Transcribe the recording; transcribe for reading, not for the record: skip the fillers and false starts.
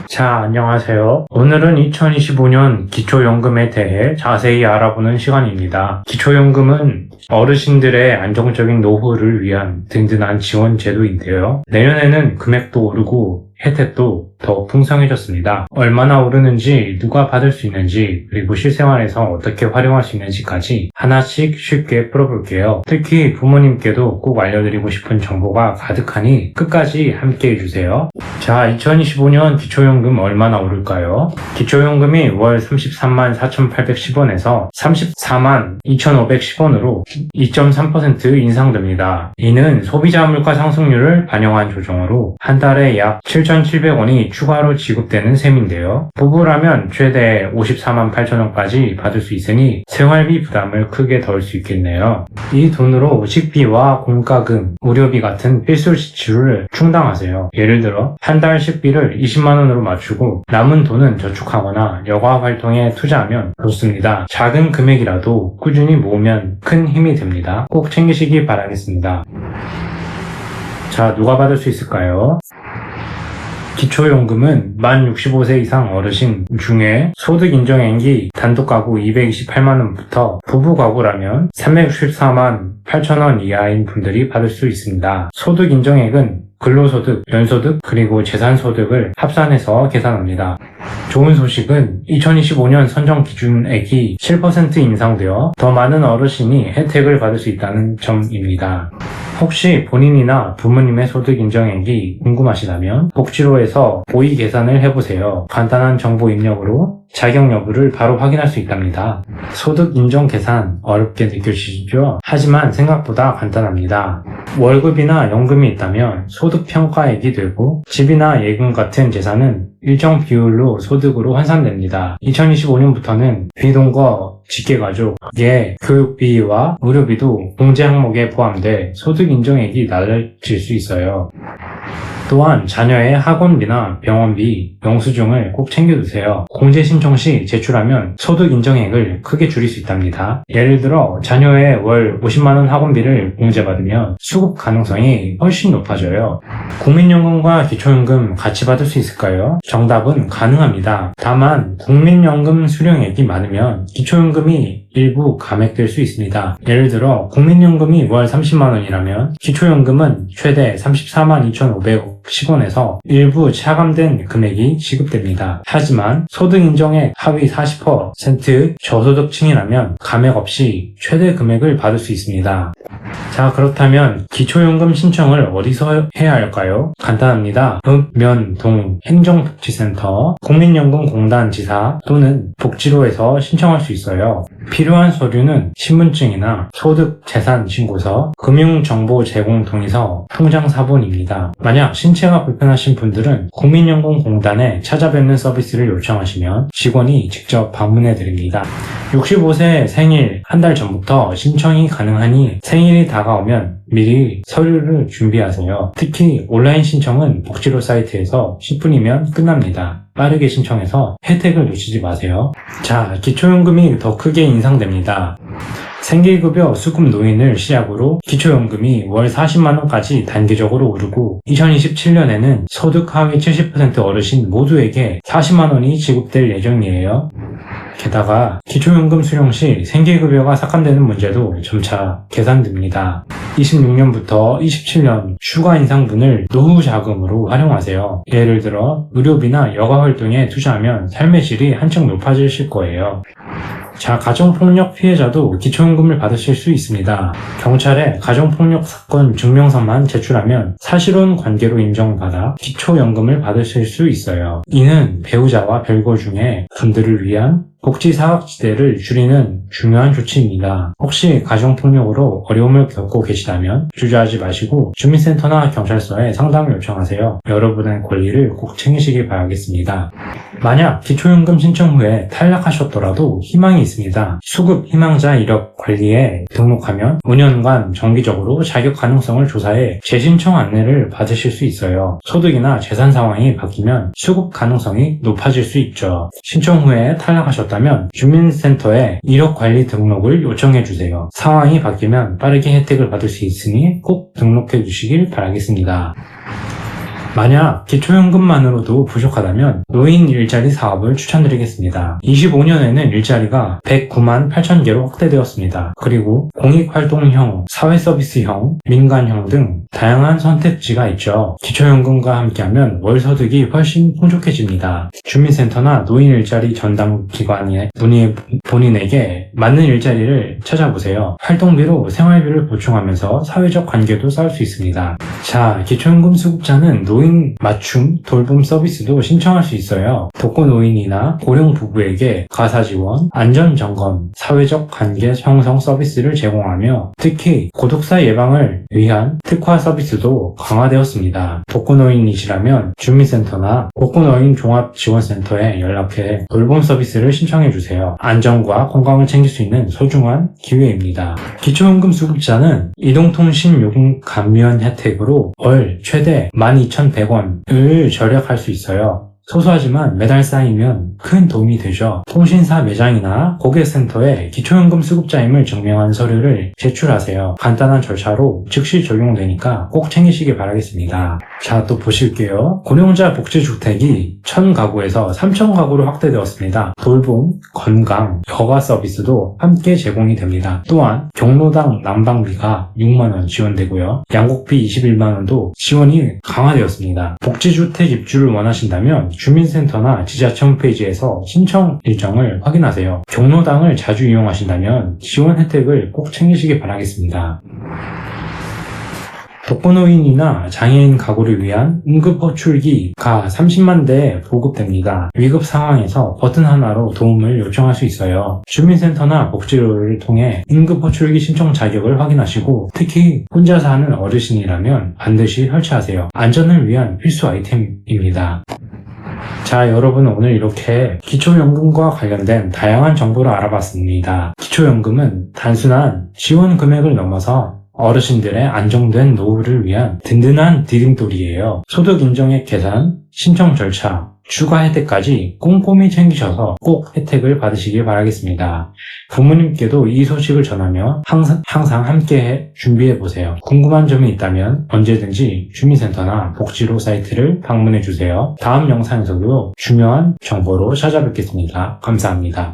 자, 안녕하세요. 오늘은 2025년 기초연금에 대해 자세히 알아보는 시간입니다. 기초연금은 어르신들의 안정적인 노후를 위한 든든한 지원 제도인데요. 내년에는 금액도 오르고 혜택도 더 풍성해졌습니다. 얼마나 오르는지, 누가 받을 수 있는지, 그리고 실생활에서 어떻게 활용할 수 있는지까지 하나씩 쉽게 풀어볼게요. 특히 부모님께도 꼭 알려드리고 싶은 정보가 가득하니 끝까지 함께 해주세요. 자, 2025년 기초연금 얼마나 오를까요? 기초연금이 월 33만 4,810원에서 34만 2,510원으로 2.3% 인상됩니다. 이는 소비자 물가 상승률을 반영한 조정으로 한 달에 약 7,700원이 추가로 지급되는 셈인데요. 부부라면 최대 54만 8천원까지 받을 수 있으니 생활비 부담을 크게 덜 수 있겠네요. 이 돈으로 식비와 공과금, 의료비 같은 필수 지출을 충당하세요. 예를 들어 한 달 식비를 20만원으로 맞추고 남은 돈은 저축하거나 여가 활동에 투자하면 좋습니다. 작은 금액이라도 꾸준히 모으면 큰 힘이 됩니다. 꼭 챙기시기 바라겠습니다. 자, 누가 받을 수 있을까요? 기초연금은 만 65세 이상 어르신 중에 소득인정액이 단독가구 228만원부터 부부가구라면 364만 8천원 이하인 분들이 받을 수 있습니다. 소득인정액은 근로소득, 연소득, 그리고 재산소득을 합산해서 계산합니다. 좋은 소식은 2025년 선정 기준액이 7% 인상되어 더 많은 어르신이 혜택을 받을 수 있다는 점입니다. 혹시 본인이나 부모님의 소득 인정액이 궁금하시다면 복지로에서 모의 계산을 해보세요. 간단한 정보 입력으로 자격 여부를 바로 확인할 수 있답니다. 소득 인정 계산 어렵게 느껴지시죠? 하지만 생각보다 간단합니다. 월급이나 연금이 있다면 소득 평가액이 되고 집이나 예금 같은 재산은 일정 비율로 소득으로 환산됩니다. 2025년부터는 비동거, 직계가족의 교육비와 의료비도 공제 항목에 포함돼 소득 인정액이 낮아질 수 있어요. 또한 자녀의 학원비나 병원비, 영수증을 꼭 챙겨두세요. 공제 신청 시 제출하면 소득 인정액을 크게 줄일 수 있답니다. 예를 들어 자녀의 월 50만원 학원비를 공제받으면 수급 가능성이 훨씬 높아져요. 국민연금과 기초연금 같이 받을 수 있을까요? 정답은 가능합니다. 다만 국민연금 수령액이 많으면 기초연금이 일부 감액될 수 있습니다. 예를 들어 국민연금이 월 30만원이라면 기초연금은 최대 34만 2,510원에서 일부 차감된 금액이 지급됩니다. 하지만 소득인정액 하위 40% 저소득층이라면 감액 없이 최대 금액을 받을 수 있습니다. 자, 그렇다면 기초연금 신청을 어디서 해야 할까요? 간단합니다. 읍, 면, 동, 행정복지센터, 국민연금공단 지사 또는 복지로에서 신청할 수 있어요. 필요한 서류는 신분증이나 소득 재산 신고서, 금융정보 제공 동의서, 통장 사본입니다. 만약 신체가 불편하신 분들은 국민연금공단에 찾아뵙는 서비스를 요청하시면 직원이 직접 방문해 드립니다. 65세 생일 한 달 전부터 신청이 가능하니 생일이 다가오면 미리 서류를 준비하세요. 특히 온라인 신청은 복지로 사이트에서 10분이면 끝납니다. 빠르게 신청해서 혜택을 놓치지 마세요. 자, 기초연금이 더 크게 인상됩니다. 생계급여 수급 노인을 시작으로 기초연금이 월 40만원까지 단계적으로 오르고 2027년에는 소득 하위 70% 어르신 모두에게 40만원이 지급될 예정이에요. 게다가 기초연금 수령 시 생계급여가 삭감되는 문제도 점차 개선됩니다. 26년부터 27년 추가 인상분을 노후 자금으로 활용하세요. 예를 들어 의료비나 여가 활동에 투자하면 삶의 질이 한층 높아지실 거예요. 자, 가정폭력 피해자도 기초연금을 받으실 수 있습니다. 경찰에 가정폭력 사건 증명서만 제출하면 사실혼 관계로 인정받아 기초연금을 받으실 수 있어요. 이는 배우자와 별거 중에 분들을 위한 복지사각지대를 줄이는 중요한 조치입니다. 혹시 가정폭력으로 어려움을 겪고 계시다면 주저하지 마시고 주민센터나 경찰서에 상담을 요청하세요. 여러분의 권리를 꼭 챙기시기 바라겠습니다. 만약 기초연금 신청 후에 탈락하셨더라도 희망이 있습니다. 수급 희망자 이력 관리에 등록하면 5년간 정기적으로 자격 가능성을 조사해 재신청 안내를 받으실 수 있어요. 소득이나 재산 상황이 바뀌면 수급 가능성이 높아질 수 있죠. 신청 후에 탈락하셨다면 주민센터에 이력 관리 등록을 요청해 주세요. 상황이 바뀌면 빠르게 혜택을 받을 수 있으니 꼭 등록해 주시길 바라겠습니다. 만약 기초연금만으로도 부족하다면 노인 일자리 사업을 추천드리겠습니다. 25년에는 일자리가 109만 8천 개로 확대되었습니다. 그리고 공익활동형, 사회서비스형, 민간형 등 다양한 선택지가 있죠. 기초연금과 함께하면 월 소득이 훨씬 풍족해집니다. 주민센터나 노인 일자리 전담 기관에 본인에게 맞는 일자리를 찾아보세요. 활동비로 생활비를 보충하면서 사회적 관계도 쌓을 수 있습니다. 자, 기초연금 수급자는 노인 맞춤 돌봄 서비스도 신청할 수 있어요. 독거노인이나 고령 부부에게 가사지원, 안전점검, 사회적 관계 형성 서비스를 제공하며 특히 고독사 예방을 위한 특화 서비스도 강화되었습니다. 독거노인이시라면 주민센터나 독거노인 종합지원센터에 연락해 돌봄 서비스를 신청해주세요. 안전과 건강을 챙길 수 있는 소중한 기회입니다. 기초연금 수급자는 이동통신요금 감면 혜택으로 월 최대 12,100원을 절약할 수 있어요. 소소하지만 매달 쌓이면 큰 도움이 되죠. 통신사 매장이나 고객센터에 기초연금 수급자임을 증명한 서류를 제출하세요. 간단한 절차로 즉시 적용되니까 꼭 챙기시길 바라겠습니다. 자, 또 보실게요. 고령자 복지주택이 1,000가구에서 3,000가구로 확대되었습니다. 돌봄, 건강, 여가 서비스도 함께 제공이 됩니다. 또한 경로당 난방비가 6만원 지원되고요. 양곡비 21만원도 지원이 강화되었습니다. 복지주택 입주를 원하신다면 주민센터나 지자체 홈페이지에서 신청 일정을 확인하세요. 경로당을 자주 이용하신다면 지원 혜택을 꼭 챙기시기 바라겠습니다. 독거노인이나 장애인 가구를 위한 응급호출기가 30만 대 보급됩니다. 위급 상황에서 버튼 하나로 도움을 요청할 수 있어요. 주민센터나 복지로를 통해 응급호출기 신청 자격을 확인하시고 특히 혼자 사는 어르신이라면 반드시 설치하세요. 안전을 위한 필수 아이템입니다. 자, 여러분, 오늘 이렇게 기초연금과 관련된 다양한 정보를 알아봤습니다. 기초연금은 단순한 지원 금액을 넘어서 어르신들의 안정된 노후를 위한 든든한 디딤돌이에요. 소득 인정액 계산, 신청 절차, 추가 혜택까지 꼼꼼히 챙기셔서 꼭 혜택을 받으시길 바라겠습니다. 부모님께도 이 소식을 전하며 항상 함께 준비해보세요. 궁금한 점이 있다면 언제든지 주민센터나 복지로 사이트를 방문해주세요. 다음 영상에서도 중요한 정보로 찾아뵙겠습니다. 감사합니다.